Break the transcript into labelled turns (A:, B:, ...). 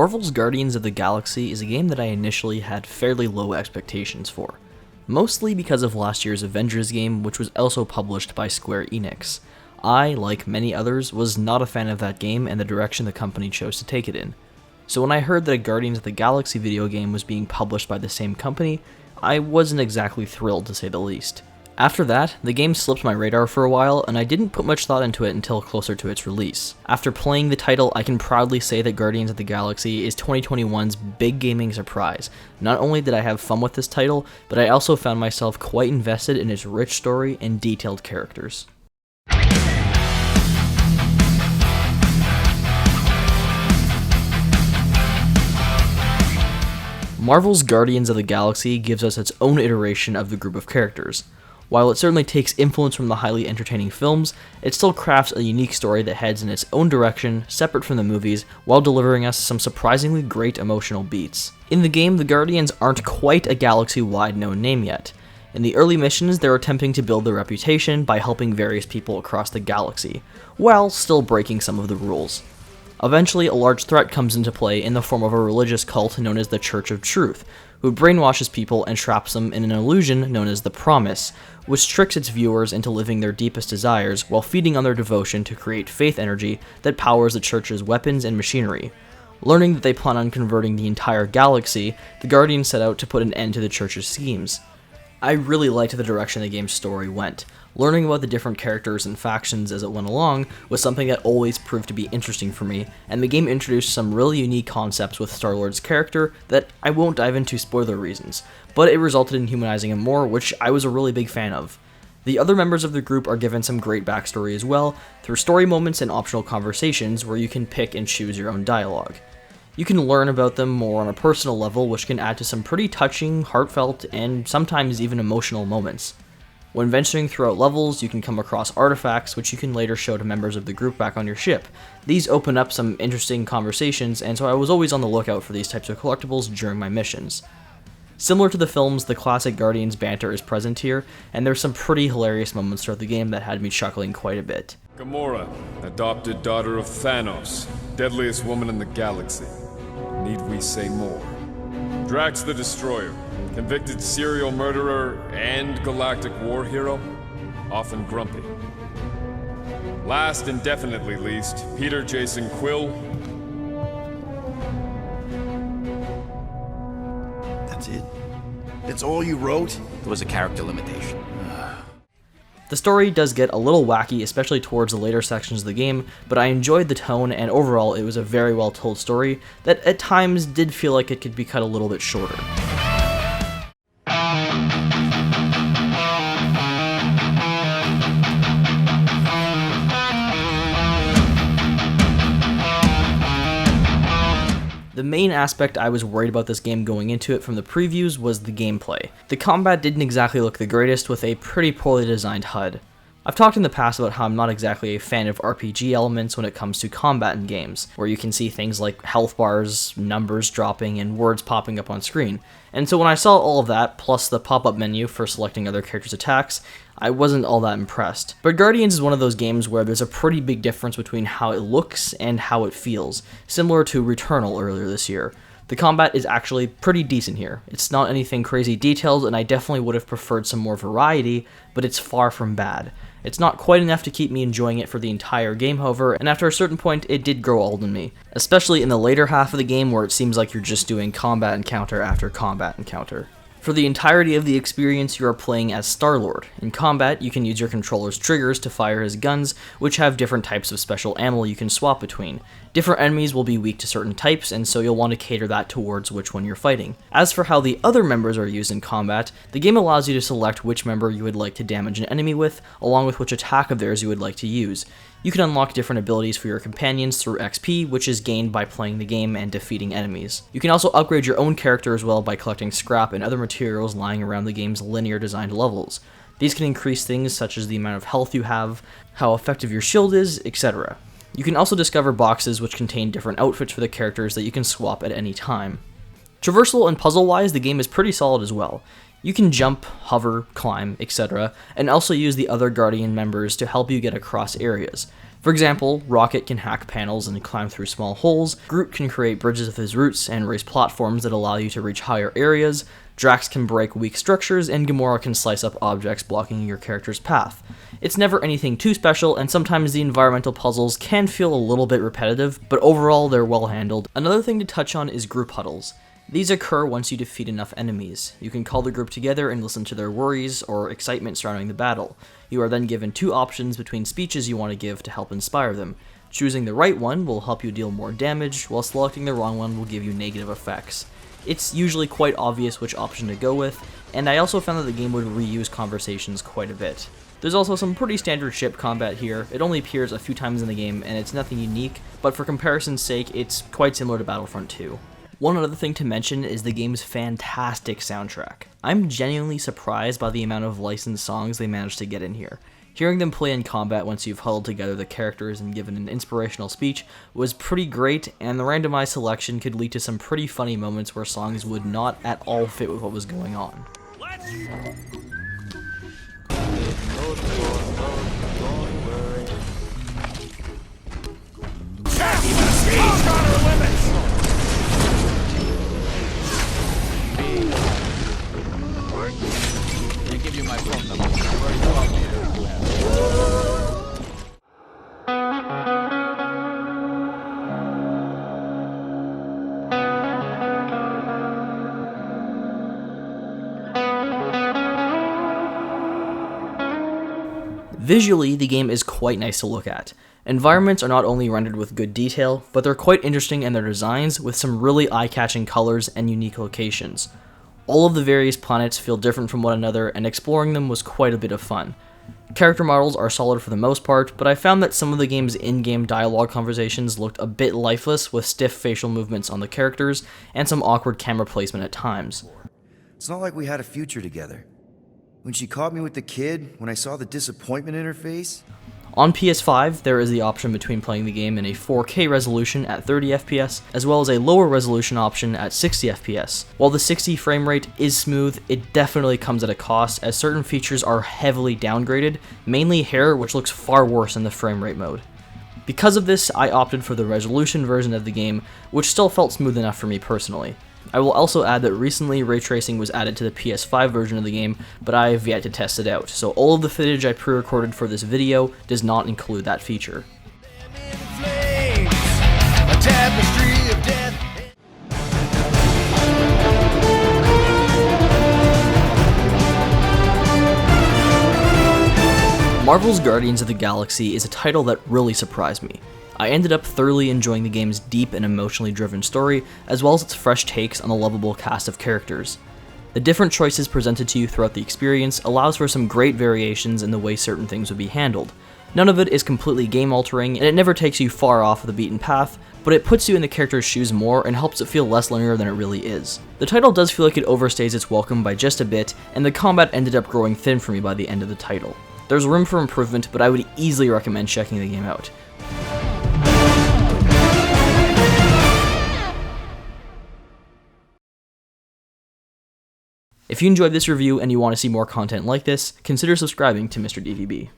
A: Marvel's Guardians of the Galaxy is a game that I initially had fairly low expectations for, mostly because of last year's Avengers game, which was also published by Square Enix. I, like many others, was not a fan of that game and the direction the company chose to take it in. So when I heard that a Guardians of the Galaxy video game was being published by the same company, I wasn't exactly thrilled to say the least. After that, the game slipped my radar for a while, and I didn't put much thought into it until closer to its release. After playing the title, I can proudly say that Guardians of the Galaxy is 2021's big gaming surprise. Not only did I have fun with this title, but I also found myself quite invested in its rich story and detailed characters. Marvel's Guardians of the Galaxy gives us its own iteration of the group of characters. While it certainly takes influence from the highly entertaining films, it still crafts a unique story that heads in its own direction, separate from the movies, while delivering us some surprisingly great emotional beats. In the game, the Guardians aren't quite a galaxy-wide known name yet. In the early missions, they're attempting to build their reputation by helping various people across the galaxy, while still breaking some of the rules. Eventually, a large threat comes into play in the form of a religious cult known as the Church of Truth, who brainwashes people and traps them in an illusion known as the Promise, which tricks its viewers into living their deepest desires while feeding on their devotion to create faith energy that powers the Church's weapons and machinery. Learning that they plan on converting the entire galaxy, the Guardians set out to put an end to the Church's schemes. I really liked the direction the game's story went. Learning about the different characters and factions as it went along was something that always proved to be interesting for me, and the game introduced some really unique concepts with Star-Lord's character that I won't dive into spoiler reasons, but it resulted in humanizing him more, which I was a really big fan of. The other members of the group are given some great backstory as well, through story moments and optional conversations where you can pick and choose your own dialogue. You can learn about them more on a personal level, which can add to some pretty touching, heartfelt, and sometimes even emotional moments. When venturing throughout levels, you can come across artifacts which you can later show to members of the group back on your ship. These open up some interesting conversations, and so I was always on the lookout for these types of collectibles during my missions. Similar to the films, the classic Guardians banter is present here, and there's some pretty hilarious moments throughout the game that had me chuckling quite a bit.
B: Gamora, adopted daughter of Thanos, deadliest woman in the galaxy. Need we say more? Drax the Destroyer, convicted serial murderer and galactic war hero, often grumpy. Last and definitely least, Peter Jason Quill.
C: That's it? That's all you wrote?
D: It was a character limitation.
A: The story does get a little wacky, especially towards the later sections of the game, but I enjoyed the tone, and overall it was a very well told story that at times did feel like it could be cut a little bit shorter. The main aspect I was worried about this game going into it from the previews was the gameplay. The combat didn't exactly look the greatest with a pretty poorly designed HUD. I've talked in the past about how I'm not exactly a fan of RPG elements when it comes to combat in games, where you can see things like health bars, numbers dropping, and words popping up on screen. And so when I saw all of that, plus the pop-up menu for selecting other characters' attacks, I wasn't all that impressed. But Guardians is one of those games where there's a pretty big difference between how it looks and how it feels, similar to Returnal earlier this year. The combat is actually pretty decent here. It's not anything crazy detailed, and I definitely would have preferred some more variety, but it's far from bad. It's not quite enough to keep me enjoying it for the entire game, however, and after a certain point, it did grow old on me. Especially in the later half of the game where it seems like you're just doing combat encounter after combat encounter. For the entirety of the experience, you are playing as Star-Lord. In combat, you can use your controller's triggers to fire his guns, which have different types of special ammo you can swap between. Different enemies will be weak to certain types, and so you'll want to cater that towards which one you're fighting. As for how the other members are used in combat, the game allows you to select which member you would like to damage an enemy with, along with which attack of theirs you would like to use. You can unlock different abilities for your companions through XP, which is gained by playing the game and defeating enemies. You can also upgrade your own character as well by collecting scrap and other materials lying around the game's linear designed levels. These can increase things such as the amount of health you have, how effective your shield is, etc. You can also discover boxes which contain different outfits for the characters that you can swap at any time. Traversal and puzzle-wise, the game is pretty solid as well. You can jump, hover, climb, etc., and also use the other Guardian members to help you get across areas. For example, Rocket can hack panels and climb through small holes, Groot can create bridges with his roots and raise platforms that allow you to reach higher areas, Drax can break weak structures, and Gamora can slice up objects blocking your character's path. It's never anything too special, and sometimes the environmental puzzles can feel a little bit repetitive, but overall they're well handled. Another thing to touch on is group huddles. These occur once you defeat enough enemies. You can call the group together and listen to their worries or excitement surrounding the battle. You are then given two options between speeches you want to give to help inspire them. Choosing the right one will help you deal more damage, while selecting the wrong one will give you negative effects. It's usually quite obvious which option to go with, and I also found that the game would reuse conversations quite a bit. There's also some pretty standard ship combat here. It only appears a few times in the game, and it's nothing unique, but for comparison's sake, it's quite similar to Battlefront 2. One other thing to mention is the game's fantastic soundtrack. I'm genuinely surprised by the amount of licensed songs they managed to get in here. Hearing them play in combat once you've huddled together the characters and given an inspirational speech was pretty great, and the randomized selection could lead to some pretty funny moments where songs would not at all fit with what was going on. Visually, the game is quite nice to look at. Environments are not only rendered with good detail, but they're quite interesting in their designs with some really eye-catching colors and unique locations. All of the various planets feel different from one another, and exploring them was quite a bit of fun. Character models are solid for the most part, but I found that some of the game's in-game dialogue conversations looked a bit lifeless with stiff facial movements on the characters and some awkward camera placement at times.
C: It's not like we had a future together. When she caught me with the kid, when I saw the disappointment in her face...
A: On PS5, there is the option between playing the game in a 4K resolution at 30 FPS, as well as a lower resolution option at 60 FPS. While the 60 frame rate is smooth, it definitely comes at a cost, as certain features are heavily downgraded, mainly hair, which looks far worse in the frame rate mode. Because of this, I opted for the resolution version of the game, which still felt smooth enough for me personally. I will also add that recently ray tracing was added to the PS5 version of the game, but I have yet to test it out, so all of the footage I pre-recorded for this video does not include that feature. Marvel's Guardians of the Galaxy is a title that really surprised me. I ended up thoroughly enjoying the game's deep and emotionally driven story, as well as its fresh takes on a lovable cast of characters. The different choices presented to you throughout the experience allows for some great variations in the way certain things would be handled. None of it is completely game-altering, and it never takes you far off the beaten path, but it puts you in the character's shoes more and helps it feel less linear than it really is. The title does feel like it overstays its welcome by just a bit, and the combat ended up growing thin for me by the end of the title. There's room for improvement, but I would easily recommend checking the game out. If you enjoyed this review and you want to see more content like this, consider subscribing to Mr. DVB.